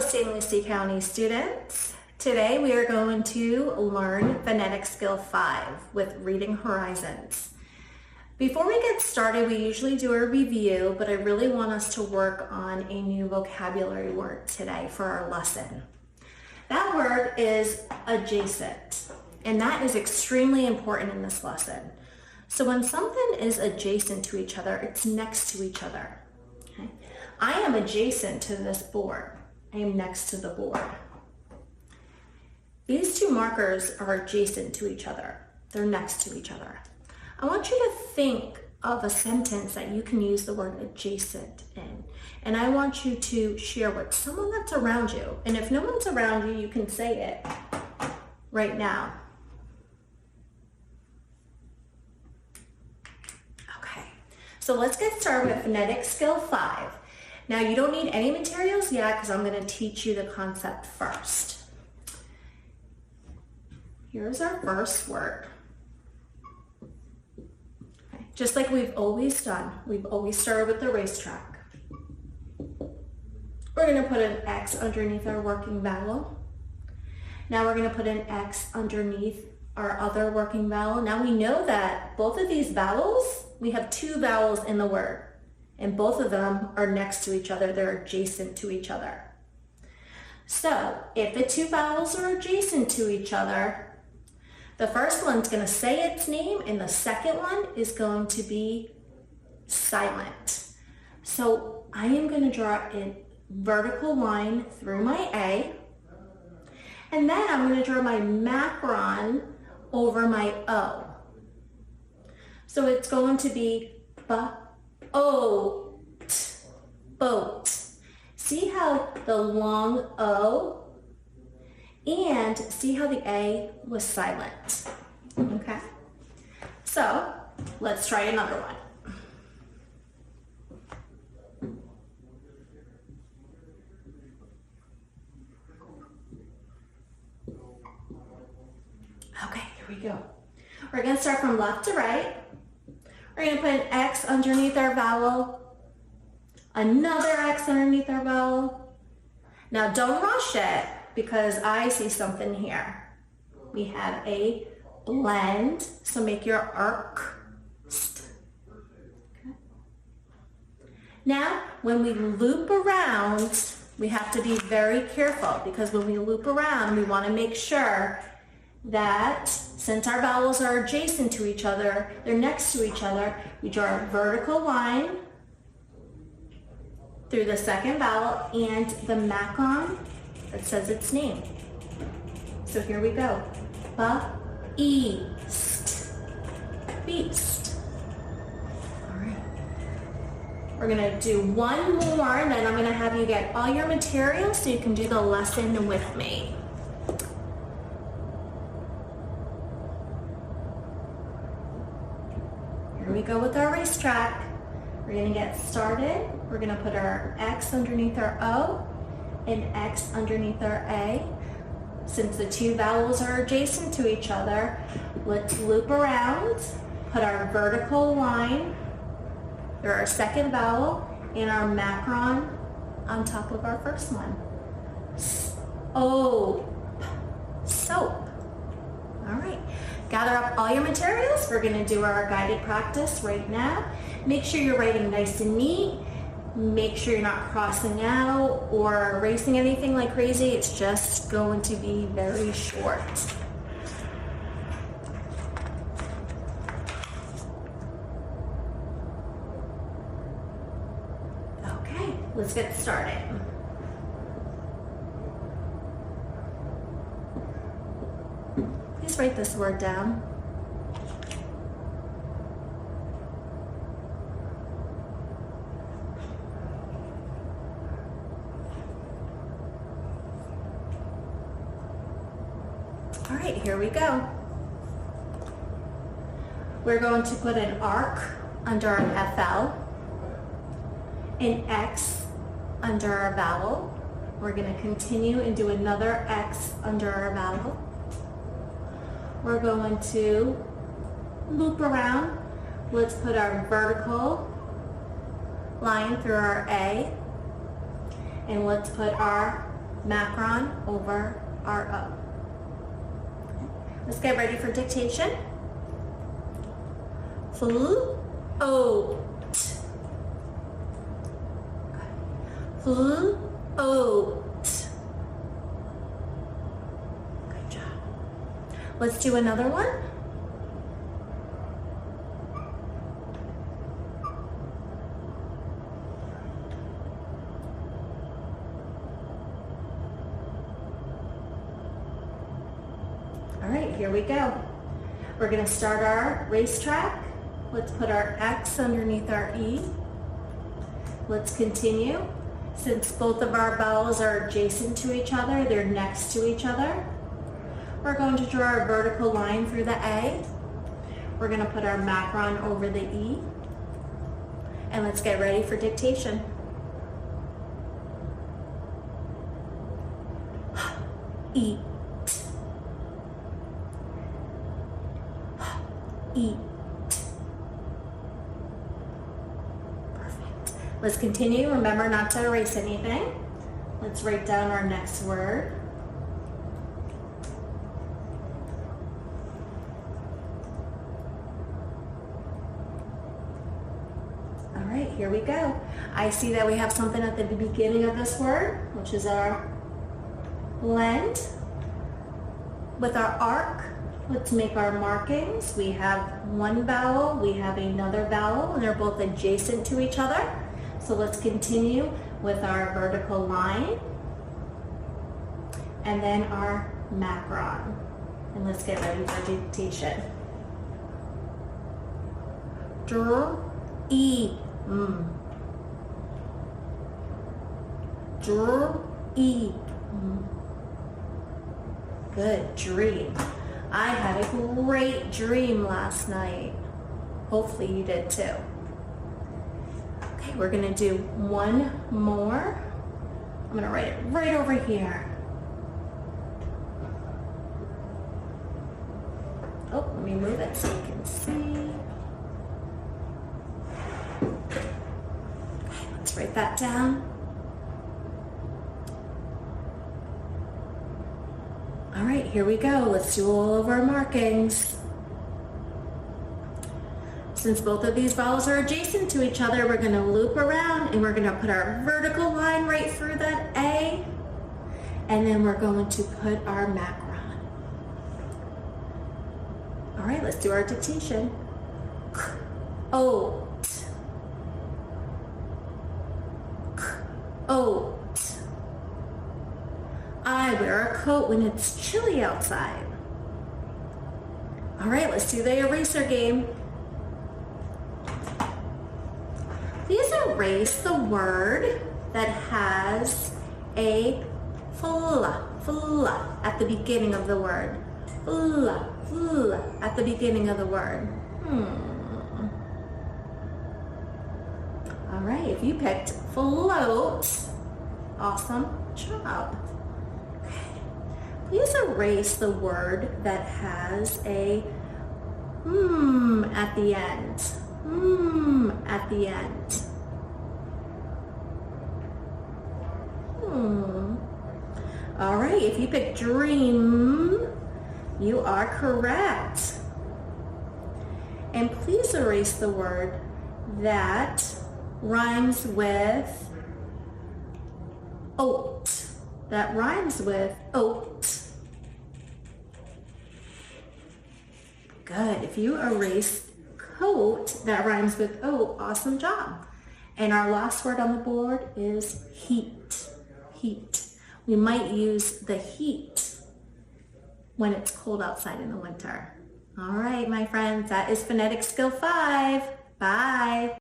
St. Lucie County students. Today we are going to learn Phonetic Skill 5 with Reading Horizons. Before we get started, we usually do a review, but I really want us to work on a new vocabulary word today for our lesson. That word is adjacent, and that is extremely important in this lesson. So when something is adjacent to each other, it's next to each other. Okay? I am adjacent to this board. I am next to the board. These two markers are adjacent to each other. They're next to each other. I want you to think of a sentence that you can use the word adjacent in. And I want you to share with someone that's around you. And if no one's around you, you can say it right now. Okay, so let's get started with Phonetic Skill 5. Now you don't need any materials yet because I'm going to teach you the concept first. Here's our first word. Okay. Just like we've always done, we've always started with the racetrack. We're going to put an X underneath our working vowel. Now we're going to put an X underneath our other working vowel. Now we know that both of these vowels, we have two vowels in the word. And both of them are next to each other. They're adjacent to each other. So if the two vowels are adjacent to each other, the first one's going to say its name and the second one is going to be silent. So I am going to draw a vertical line through my A, and then I'm going to draw my macron over my O. So it's going to be boat, boat. See how the long O, and see how the A was silent. Okay, so let's try another one. Okay, here we go. We're going to start from left to right. We're going to put an X underneath our vowel, another X underneath our vowel. Now don't rush it because I see something here. We have a blend, so make your arc. Okay. Now when we loop around, we have to be very careful because when we loop around, we want to make sure that since our vowels are adjacent to each other, they're next to each other, we draw a vertical line through the second vowel and the macron that says its name. So here we go. East. Beast. All right. We're going to do one more and then I'm going to have you get all your materials so you can do the lesson with me. Here we go with our racetrack. We're going to get started. We're going to put our X underneath our O and X underneath our A. Since the two vowels are adjacent to each other, let's loop around, put our vertical line through our second vowel and our macron on top of our first one. Soap. All right. Gather up all your materials. We're going to do our guided practice right now. Make sure you're writing nice and neat. Make sure you're not crossing out or erasing anything like crazy. It's just going to be very short. Okay, let's get started. Please write this word down. All right, here we go. We're going to put an arc under our FL, an X under our vowel. We're going to continue and do another X under our vowel. We're going to loop around. Let's put our vertical line through our A, and let's put our macron over our O. Let's get ready for dictation. Float. Float. Good job. Let's do another one. All right, here we go. We're going to start our racetrack. Let's put our X underneath our E. Let's continue. Since both of our vowels are adjacent to each other, they're next to each other, we're going to draw a vertical line through the A. We're going to put our macron over the E. And let's get ready for dictation. Eat. Eat. Perfect. Let's continue. Remember not to erase anything. Let's write down our next word. All right, here we go. I see that we have something at the beginning of this word, which is our blend. With our arc, let's make our markings. We have one vowel, we have another vowel, and they're both adjacent to each other. So let's continue with our vertical line and then our macron. And let's get ready for dictation. Dream. Dream. Good, dream. I had a great dream last night. Hopefully you did too. Okay, we're gonna do one more. I'm gonna write it right over here. Oh, let me move it so you can see. Okay, let's write that down. All right, here we go. Let's do all of our markings. Since both of these vowels are adjacent to each other, we're going to loop around and we're going to put our vertical line right through that A, and then we're going to put our macron. All right, let's do our dictation. Oat. Oat. I wear a coat when it's chilly outside. All right, let's do the eraser game. Please erase the word that has a fl at the beginning of the word. Fl at the beginning of the word. All right, if you picked float, awesome job. Please erase the word that has a at the end. At the end. All right, if you pick dream, you are correct. And please erase the word that rhymes with oat. That rhymes with oat. Good. If you erase coat, that rhymes with oat, awesome job. And our last word on the board is heat. Heat. We might use the heat when it's cold outside in the winter. All right, my friends, that is Phonetic Skill 5. Bye.